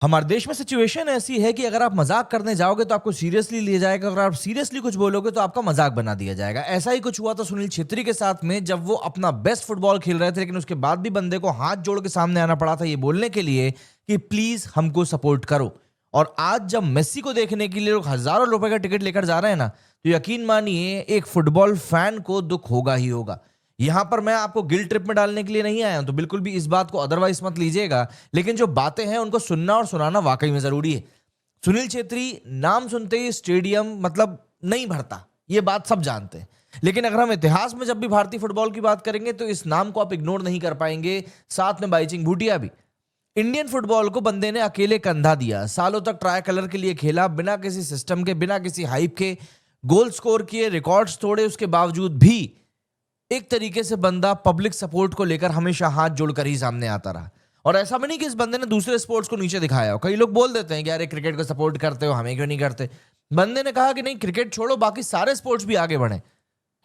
हमारे देश में सिचुएशन ऐसी है कि अगर आप मजाक करने जाओगे तो आपको सीरियसली लिया जाएगा, अगर आप सीरियसली कुछ बोलोगे तो आपका मजाक बना दिया जाएगा। ऐसा ही कुछ हुआ था सुनील छेत्री के साथ में, जब वो अपना बेस्ट फुटबॉल खेल रहे थे, लेकिन उसके बाद भी बंदे को हाथ जोड़ के सामने आना पड़ा था ये बोलने के लिए कि प्लीज हमको सपोर्ट करो। और आज जब मेस्सी को देखने के लिए लोग हजारों रुपए का टिकट लेकर जा रहे हैं ना, तो यकीन मानिए एक फुटबॉल फैन को दुख होगा ही होगा। यहां पर मैं आपको गिल्ट ट्रिप में डालने के लिए नहीं आया हूं, तो बिल्कुल भी इस बात को अदरवाइज मत लीजिएगा, लेकिन जो बातें हैं उनको सुनना और सुनाना वाकई में जरूरी है। सुनील छेत्री नाम सुनते ही स्टेडियम मतलब नहीं भरता, ये बात सब जानते हैं। लेकिन अगर हम इतिहास में जब भी भारतीय फुटबॉल की बात करेंगे तो इस नाम को आप इग्नोर नहीं कर पाएंगे, साथ में बाईचिंग भूटिया भी। इंडियन फुटबॉल को बंदे ने अकेले कंधा दिया, सालों तक ट्राई कलर के लिए खेला, बिना किसी सिस्टम के, बिना किसी हाइप के, गोल स्कोर किए, रिकॉर्ड्स तोड़े, उसके बावजूद भी एक तरीके से बंदा पब्लिक सपोर्ट को लेकर हमेशा हाथ जोड़कर ही सामने आता रहा। और ऐसा भी नहीं कि इस बंदे ने दूसरे स्पोर्ट्स को नीचे दिखाया हो। कई लोग बोल देते हैं कि यार क्रिकेट को सपोर्ट करते हो, हमें क्यों नहीं करते। बंदे ने कहा कि नहीं, क्रिकेट छोड़ो, बाकी सारे स्पोर्ट्स भी आगे बढ़े,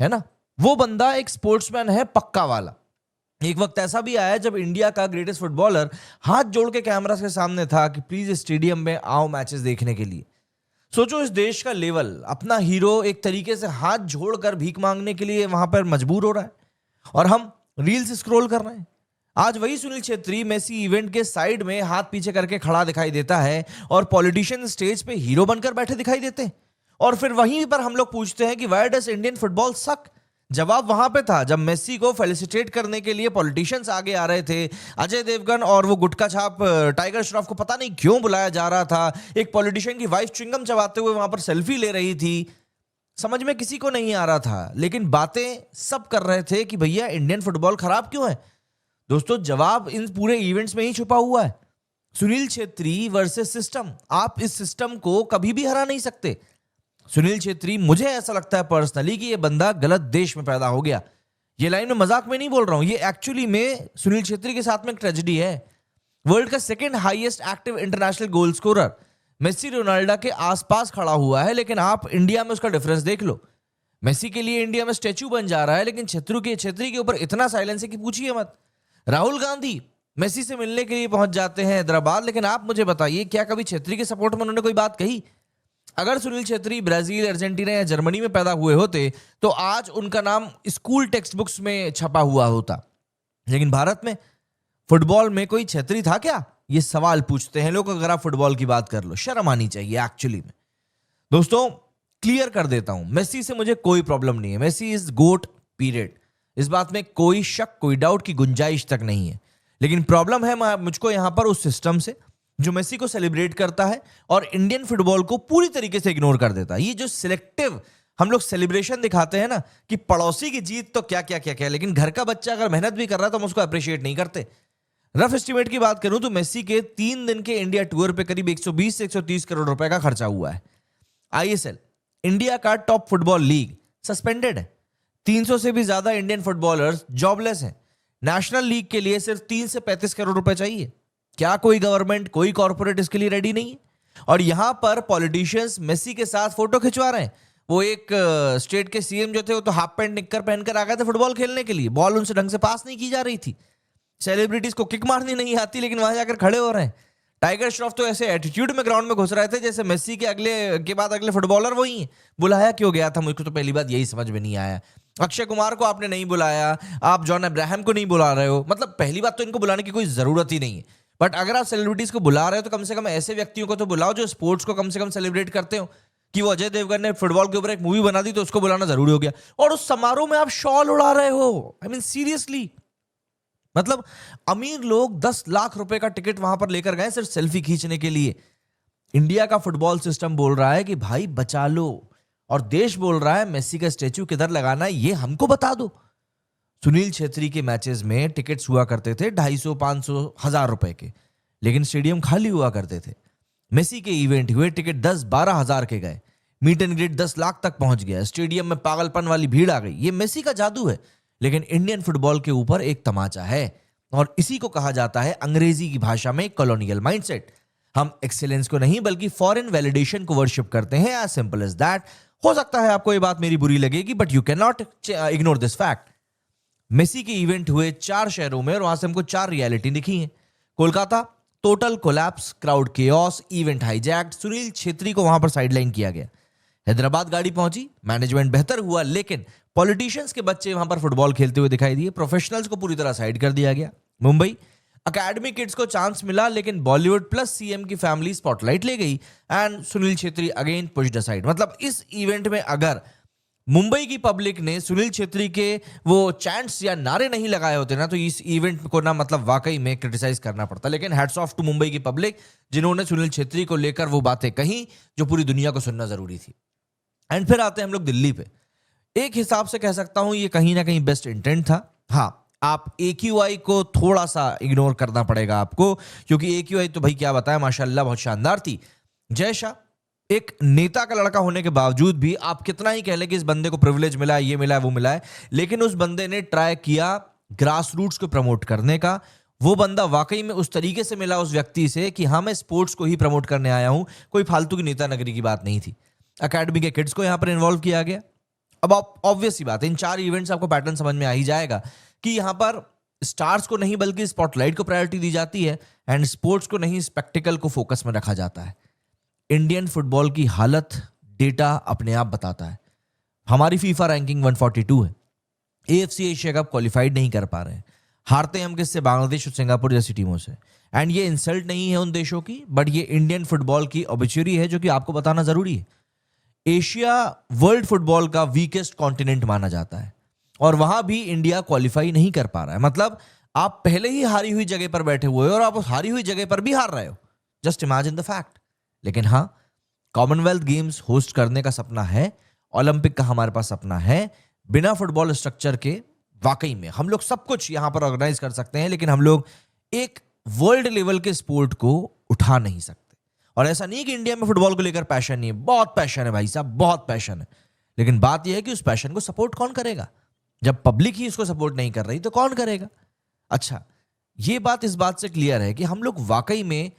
है ना। वो बंदा एक स्पोर्ट्समैन है पक्का वाला। एक वक्त ऐसा भी आया जब इंडिया का ग्रेटेस्ट फुटबॉलर हाथ जोड़ के कैमरा के सामने था कि प्लीज स्टेडियम में आओ मैचेस देखने के लिए। सोचो इस देश का लेवल, अपना हीरो एक तरीके से हाथ जोड़कर भीख मांगने के लिए वहां पर मजबूर हो रहा है और हम रील्स स्क्रॉल कर रहे हैं। आज वही सुनील छेत्री मेसी इवेंट के साइड में हाथ पीछे करके खड़ा दिखाई देता है और पॉलिटिशियन स्टेज पे हीरो बनकर बैठे दिखाई देते हैं। और फिर वहीं पर हम लोग पूछते हैं कि व्हाई डज इंडियन फुटबॉल सक। जवाब वहां पे था जब मेसी को फेलिसिटेट करने के लिए पॉलिटिशियंस आगे आ रहे थे। अजय देवगन और वो गुटका छाप टाइगर श्रॉफ को पता नहीं क्यों बुलाया जा रहा था। एक पॉलिटिशियन की वाइफ च्युइंगम चबाते हुए वहां पर सेल्फी ले रही थी। समझ में किसी को नहीं आ रहा था, लेकिन बातें सब कर रहे थे कि भैया इंडियन फुटबॉल खराब क्यों है। दोस्तों जवाब इन पूरे इवेंट्स में ही छुपा हुआ है। Sunil Chhetri versus system. आप इस सिस्टम को कभी भी हरा नहीं सकते। सुनील छेत्री, मुझे ऐसा लगता है पर्सनली कि ये बंदा गलत देश में पैदा हो गया। ये लाइन में मजाक में नहीं बोल रहा हूं, ये एक्चुअली में सुनील छेत्री के साथ में एक ट्रेजेडी है। वर्ल्ड का second highest active international goal scorer Messi Ronaldo के आसपास खड़ा हुआ है, लेकिन आप इंडिया में उसका डिफरेंस देख लो। मेसी के लिए इंडिया में स्टैच्यू बन जा रहा है, लेकिन छेत्री के ऊपर इतना साइलेंस है कि पूछिए मत। राहुल गांधी मेसी से मिलने के लिए पहुंच जाते हैं हैदराबाद, लेकिन आप मुझे बताइए क्या कभी छेत्री के सपोर्ट में उन्होंने कोई बात कही। अगर सुनील छेत्री ब्राजील, अर्जेंटीना या जर्मनी में पैदा हुए होते तो आज उनका नाम स्कूल टेक्स्ट बुक्स में छपा हुआ होता। लेकिन भारत में फुटबॉल में कोई छेत्री था क्या, ये सवाल पूछते हैं लोग। अगर आप फुटबॉल की बात कर लो, शर्म आनी चाहिए एक्चुअली में। दोस्तों क्लियर कर देता हूं, मेसी से मुझे कोई प्रॉब्लम नहीं है। मेसी इज गोट पीरियड, इस बात में कोई शक, कोई डाउट की गुंजाइश तक नहीं है। लेकिन प्रॉब्लम है मुझको यहां पर उस सिस्टम से जो मेसी को सेलिब्रेट करता है और इंडियन फुटबॉल को पूरी तरीके से इग्नोर कर देता है। ये जो सिलेक्टिव हम लोग सेलिब्रेशन दिखाते हैं ना कि पड़ोसी की जीत तो क्या क्या क्या क्या, लेकिन घर का बच्चा अगर मेहनत भी कर रहा है तो हम उसको अप्रिशिएट नहीं करते। रफ एस्टिमेट की बात करूं तो मेसी के 3 दिन के इंडिया टूर पे करीब 120 से 130 करोड़ रुपए का खर्चा हुआ है। आईएसएल, इंडिया का टॉप फुटबॉल लीग, सस्पेंडेड है। 300 से भी ज्यादा इंडियन फुटबॉलर्स जॉबलेस हैं। नेशनल लीग के लिए सिर्फ 3 से 35 करोड़ रुपए चाहिए। क्या कोई गवर्नमेंट, कोई कॉर्पोरेट इसके लिए रेडी नहीं है? और यहां पर पॉलिटिशियंस मेसी के साथ फोटो खिंचवा रहे हैं। वो एक स्टेट के सीएम जो थे वो तो हाफ पैंट निक्कर पहनकर आ गए थे फुटबॉल खेलने के लिए। बॉल उनसे ढंग से पास नहीं की जा रही थी। सेलिब्रिटीज को किक मारनी नहीं आती, लेकिन वहां जाकर खड़े हो रहे हैं। टाइगर श्रॉफ तो ऐसे एटीट्यूड में ग्राउंड में घुस रहे थे जैसे मेसी के बाद अगले फुटबॉलर वही हैं। बुलाया क्यों गया था, मुझको तो पहली बात यही समझ में नहीं आया। अक्षय कुमार को आपने नहीं बुलाया, आप जॉन अब्राहम को नहीं बुला रहे हो। मतलब पहली बात तो इनको बुलाने की कोई जरूरत ही नहीं है। बट अगर आप सेलिब्रिटीज को बुला रहे हो तो कम से कम ऐसे व्यक्तियों को तो बुलाओ जो स्पोर्ट्स को कम से कम सेलिब्रेट करते हो। कि वो अजय देवगन ने फुटबॉल के ऊपर एक मूवी बना दी तो उसको बुलाना जरूरी हो गया, और उस समारोह में आप शॉल उड़ा रहे हो। आई मीन सीरियसली, मतलब अमीर लोग 10 लाख रुपए का टिकट वहां पर लेकर गए सिर्फ सेल्फी खींचने के लिए। इंडिया का फुटबॉल सिस्टम बोल रहा है कि भाई बचा लो, और देश बोल रहा है मेसी का स्टैच्यू किधर लगाना है ये हमको बता दो। सुनील छेत्री के मैचेस में टिकट्स हुआ करते थे 250, 500, 1000 रुपए के, लेकिन स्टेडियम खाली हुआ करते थे। मेसी के इवेंट हुए, टिकट 10-12 हजार के गए, मीट एंड ग्रीट 10 लाख तक पहुंच गया, स्टेडियम में पागलपन वाली भीड़ आ गई। ये मेसी का जादू है। लेकिन इंडियन फुटबॉल के ऊपर एक तमाचा है, और इसी को कहा जाता है अंग्रेजी की भाषा में कॉलोनियल माइंडसेट। हम एक्सीलेंस को नहीं बल्कि फॉरेन वैलिडेशन को वर्शिप करते हैं, एज सिंपल एज दैट। हो सकता है आपको ये बात मेरी बुरी लगेगी, but you can not ignore this fact. Messi के इवेंट हुए 4 शहरों में, और वहां से हमको 4 रियलिटी दिखी है। Kolkata, total collapse, crowd chaos, event hijacked, Sunil Chhetri को वहां पर साइडलाइन किया गया। हैदराबाद गाड़ी पहुंची, मैनेजमेंट बेहतर हुआ, लेकिन पॉलिटिशियंस के बच्चे वहां पर फुटबॉल खेलते हुए दिखाई दिए। प्रोफेशनल्स को पूरी तरह साइड कर दिया गया। मुंबई अकेडमी किड्स को चांस मिला, लेकिन बॉलीवुड प्लस सीएम की फैमिली स्पॉटलाइट ले गई and Sunil Chhetri again pushed aside. मतलब इस इवेंट में अगर मुंबई की पब्लिक ने सुनील छेत्री के वो चैंट्स या नारे नहीं लगाए होते ना, तो इस इवेंट को ना मतलब वाकई में क्रिटिसाइज करना पड़ता। लेकिन हैट्स ऑफ टू मुंबई की पब्लिक, जिन्होंने सुनील छेत्री को लेकर वो बातें कही जो पूरी दुनिया को सुनना जरूरी थी। एंड फिर आते हैं हम लोग दिल्ली पे। एक हिसाब से कह सकता हूं ये कहीं ना कहीं बेस्ट इंटेंट था। हाँ, आप AQI को थोड़ा सा इग्नोर करना पड़ेगा आपको, क्योंकि AQI तो भाई क्या बताया, माशाल्लाह बहुत शानदार थी। जय शाह एक नेता का लड़का होने के बावजूद भी आप कितना ही कह लें कि इस बंदे को प्रिविलेज मिला है, ये मिला है, वो मिला है, लेकिन उस बंदे ने ट्राई किया ग्रास रूट्स को प्रमोट करने का। वो बंदा वाकई में उस तरीके से मिला उस व्यक्ति से कि हाँ मैं स्पोर्ट्स को ही प्रमोट करने आया हूं, कोई फालतू की नेता नगरी की बात नहीं थी। अकेडमी के किड्स को यहां पर इन्वॉल्व किया गया। अब ऑब्वियस ही बात है, इन 4 इवेंट्स आपको पैटर्न समझ में आ ही जाएगा कि यहां पर स्टार्स को नहीं बल्कि स्पॉटलाइट को प्रायोरिटी दी जाती है एंड स्पोर्ट्स को नहीं, स्पेक्टिकल को फोकस में रखा जाता है। इंडियन फुटबॉल की हालत डेटा अपने आप बताता है। हमारी फीफा रैंकिंग 142 है। AFC एशिया कप क्वालिफाइड नहीं कर पा रहे हैं। हारते हम किससे? बांग्लादेश और सिंगापुर जैसी टीमों से। एंड ये इंसल्ट नहीं है उन देशों की, बट ये इंडियन फुटबॉल की ऑब्चुरी है जो कि आपको बताना जरूरी है। एशिया वर्ल्ड फुटबॉल का वीकेस्ट कॉन्टिनेंट माना जाता है और वहां भी इंडिया क्वालिफाई नहीं कर पा रहा है। मतलब आप पहले ही हारी हुई जगह पर बैठे हुए हो और आप उस हारी हुई जगह पर भी हार रहे हो। Just imagine the fact. लेकिन हाँ, कॉमनवेल्थ गेम्स होस्ट करने का सपना है, ओलंपिक का हमारे पास सपना है। बिना फुटबॉल स्ट्रक्चर के वाकई में हम लोग सब कुछ यहां पर ऑर्गेनाइज कर सकते हैं, लेकिन हम लोग एक वर्ल्ड लेवल के स्पोर्ट को उठा नहीं सकते। और ऐसा नहीं कि इंडिया में फुटबॉल को लेकर पैशन नहीं है, बहुत पैशन है भाई साहब, बहुत पैशन है। लेकिन बात यह है कि उस पैशन को सपोर्ट कौन करेगा? जब पब्लिक ही इसको सपोर्ट नहीं कर रही तो कौन करेगा? अच्छा, ये बात इस बात से क्लियर है कि हम लोग वाकई में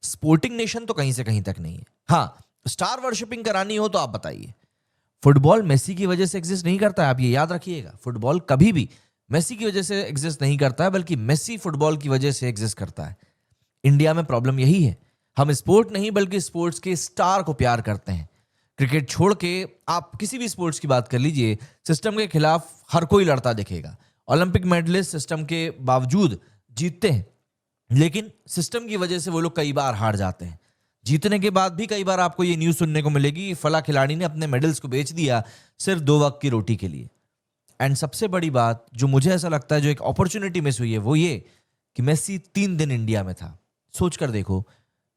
स्पोर्टिंग नेशन तो कहीं से कहीं तक नहीं है। हाँ, स्टार वर्शिपिंग करानी हो तो आप बताइए। फुटबॉल मेसी की वजह से एग्जिस्ट नहीं करता है, आप ये याद रखिएगा। फुटबॉल कभी भी मेसी की वजह से एग्जिस्ट नहीं करता है, बल्कि मेसी फुटबॉल की वजह से एग्जिस्ट करता है। इंडिया में प्रॉब्लम यही है, हम स्पोर्ट नहीं बल्कि स्पोर्ट्स के स्टार को प्यार करते हैं। क्रिकेट छोड़ के आप किसी भी स्पोर्ट्स की बात कर लीजिए, सिस्टम के खिलाफ हर कोई लड़ता दिखेगा। ओलंपिक मेडलिस्ट सिस्टम के बावजूद जीतते हैं, लेकिन सिस्टम की वजह से वो लोग कई बार हार जाते हैं। जीतने के बाद भी कई बार आपको ये न्यूज़ सुनने को मिलेगी, फला खिलाड़ी ने अपने मेडल्स को बेच दिया सिर्फ 2 वक्त की रोटी के लिए। एंड सबसे बड़ी बात जो मुझे ऐसा लगता है जो एक अपॉर्चुनिटी मिस हुई है, वो ये कि मेसी 3 दिन इंडिया में था। सोच कर देखो,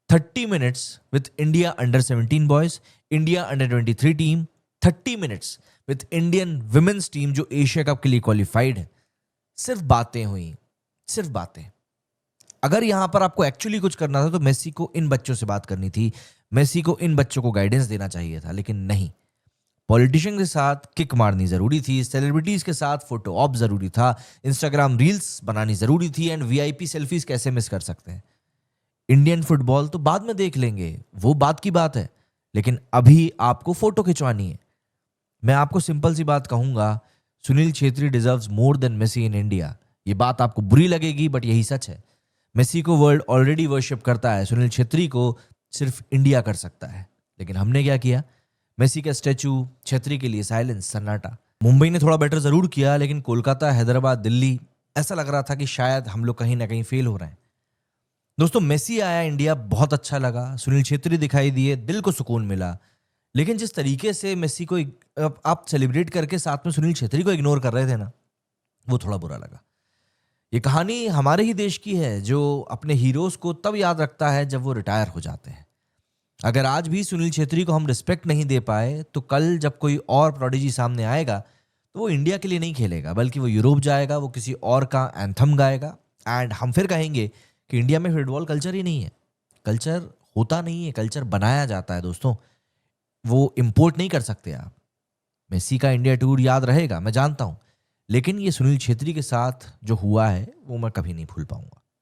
30 minutes with India under 17 boys, India under 23 team, 30 minutes with Indian women's team जो एशिया कप के लिए क्वालिफाइड है। सिर्फ बातें हुई, सिर्फ बातें। अगर यहां पर आपको एक्चुअली कुछ करना था तो मेसी को इन बच्चों से बात करनी थी, मेसी को इन बच्चों को गाइडेंस देना चाहिए था, लेकिन नहीं। पॉलिटिशियन के साथ किक मारनी जरूरी थी, सेलिब्रिटीज के साथ फोटो ऑप जरूरी था, इंस्टाग्राम रील्स बनानी जरूरी थी, एंड VIP सेल्फीज कैसे मिस कर सकते हैं। इंडियन फुटबॉल तो बाद में देख लेंगे, वो बात की बात है, लेकिन अभी आपको फोटो खिंचवानी है। मैं आपको सिंपल सी बात कहूंगा, Sunil Chhetri deserves more than Messi in India. ये बात आपको बुरी लगेगी, बट यही सच है। मेसी को वर्ल्ड ऑलरेडी वर्शिप करता है, सुनील छेत्री को सिर्फ इंडिया कर सकता है। लेकिन हमने क्या किया? मेसी का स्टैचू, छेत्री के लिए साइलेंस, सन्नाटा। मुंबई ने थोड़ा बेटर जरूर किया, लेकिन कोलकाता, हैदराबाद, दिल्ली, ऐसा लग रहा था कि शायद हम लोग कहीं ना कहीं फेल हो रहे हैं। दोस्तों, मेसी आया इंडिया, बहुत अच्छा लगा, सुनील छेत्री दिखाई दिए, दिल को सुकून मिला। लेकिन जिस तरीके से मेसी को आप सेलिब्रेट करके साथ में सुनील छेत्री को इग्नोर कर रहे थे ना, वो थोड़ा बुरा लगा। ये कहानी हमारे ही देश की है जो अपने हीरोज को तब याद रखता है जब वो रिटायर हो जाते हैं। अगर आज भी सुनील छेत्री को हम रिस्पेक्ट नहीं दे पाए, तो कल जब कोई और प्रोडिजी सामने आएगा तो वो इंडिया के लिए नहीं खेलेगा, बल्कि वो यूरोप जाएगा, वो किसी और का एंथम गाएगा, एंड हम फिर कहेंगे कि इंडिया में फुटबॉल कल्चर ही नहीं है। कल्चर होता नहीं है, कल्चर बनाया जाता है दोस्तों, वो इंपोर्ट नहीं कर सकते आप। मेसी का इंडिया टूर याद रहेगा, मैं जानता हूं, लेकिन ये सुनील छेत्री के साथ जो हुआ है वो मैं कभी नहीं भूल पाऊंगा।